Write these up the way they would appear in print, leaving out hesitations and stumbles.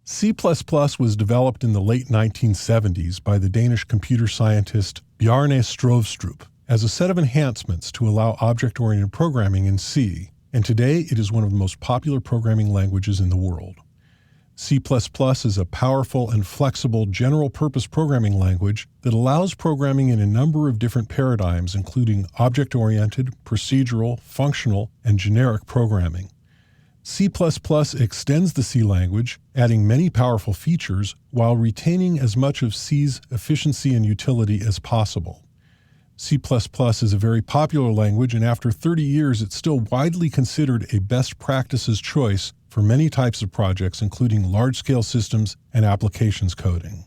C++ was developed in the late 1970s by the Danish computer scientist Bjarne Stroustrup as a set of enhancements to allow object-oriented programming in C, and today it is one of the most popular programming languages in the world. C++ is a powerful and flexible general-purpose programming language that allows programming in a number of different paradigms, including object-oriented, procedural, functional, and generic programming. C++ extends the C language, adding many powerful features while retaining as much of C's efficiency and utility as possible. C++ is a very popular language, and after 30 years it's still widely considered a best practices choice for many types of projects, including large-scale systems and applications coding.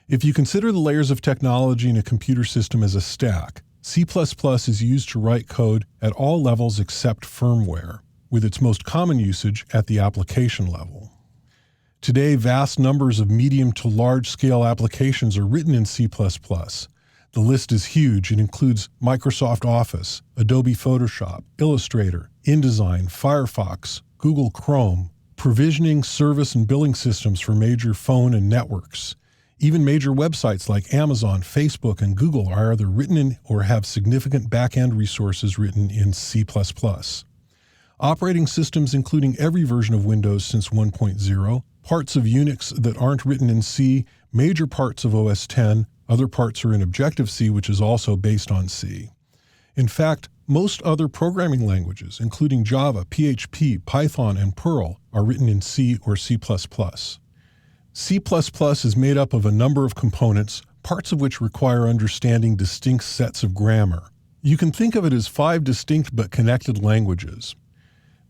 If you consider the layers of technology in a computer system as a stack, C++ is used to write code at all levels except firmware, with its most common usage at the application level. Today, vast numbers of medium to large-scale applications are written in C++. The list is huge. It includes Microsoft Office, Adobe Photoshop, Illustrator, InDesign, Firefox, Google Chrome, provisioning, service, and billing systems for major phone and networks. Even major websites like Amazon, Facebook, and Google are either written in or have significant back-end resources written in C++. Operating systems including every version of Windows since 1.0, parts of Unix that aren't written in C, major parts of OS X, other parts are in Objective-C, which is also based on C. In fact, most other programming languages, including Java, PHP, Python, and Perl, are written in C or C++. C++ is made up of a number of components, parts of which require understanding distinct sets of grammar. You can think of it as 5 distinct but connected languages.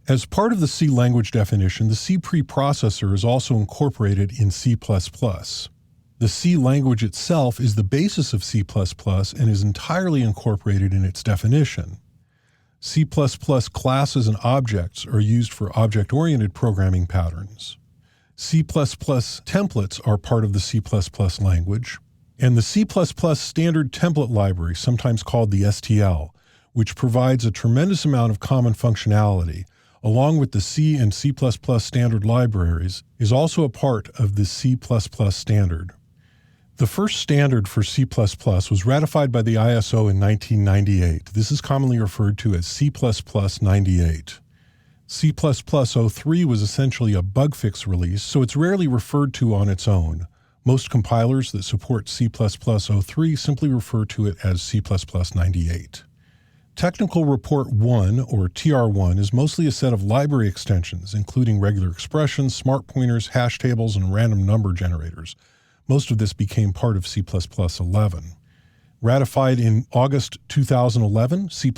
As part of the C language definition, the C preprocessor is also incorporated in C++. The C language itself is the basis of C++ and is entirely incorporated in its definition. C++ classes and objects are used for object-oriented programming patterns. C++ templates are part of the C++ language, and the C++ standard template library, sometimes called the STL, which provides a tremendous amount of common functionality, along with the C and C++ standard libraries, is also a part of the C++ standard. The first standard for C++ was ratified by the ISO in 1998. This is commonly referred to as C++ 98. C++ 03 was essentially a bug fix release, so it's rarely referred to on its own. Most compilers that support C++ 03 simply refer to it as C++ 98. Technical Report 1, or TR1, is mostly a set of library extensions, including regular expressions, smart pointers, hash tables, and random number generators. Most of this became part of C++ 11. Ratified in August 2011, C++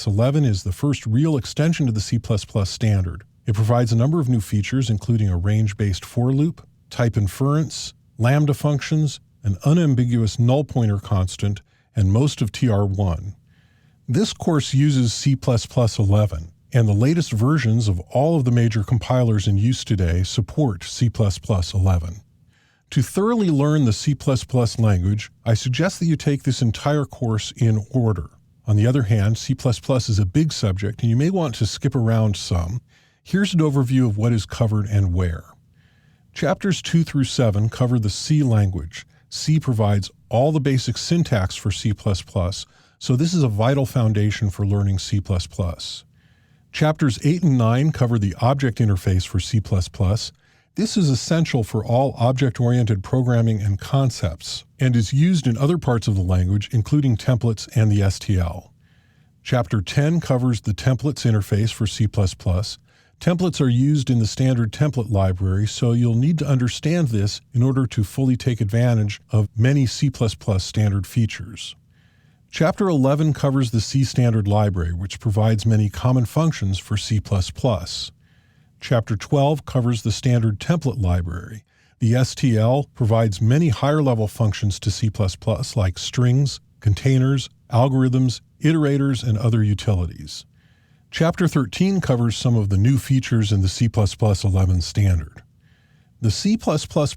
11 is the first real extension to the C++ standard. It provides a number of new features, including a range-based for loop, type inference, lambda functions, an unambiguous null pointer constant, and most of TR1. This course uses C++ 11, and the latest versions of all of the major compilers in use today support C++ 11. To thoroughly learn the C++ language, I suggest that you take this entire course in order. On the other hand, C++ is a big subject, and you may want to skip around some. Here's an overview of what is covered and where. Chapters 2 through 7 cover the C language. C provides all the basic syntax for C++, so this is a vital foundation for learning C++. Chapters 8 and 9 cover the object interface for C++. This is essential for all object-oriented programming and concepts, and is used in other parts of the language, including templates and the STL. Chapter 10 covers the templates interface for C++. Templates are used in the standard template library, so you'll need to understand this in order to fully take advantage of many C++ standard features. Chapter 11 covers the C standard library, which provides many common functions for C++. Chapter 12 covers the standard template library. The STL provides many higher-level functions to C++, like strings, containers, algorithms, iterators, and other utilities. Chapter 13 covers some of the new features in the C++ 11 standard. The C++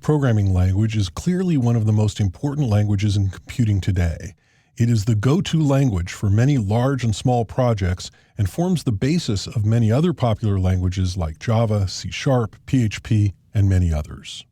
programming language is clearly one of the most important languages in computing today. It is the go-to language for many large and small projects and forms the basis of many other popular languages like Java, C#, PHP, and many others.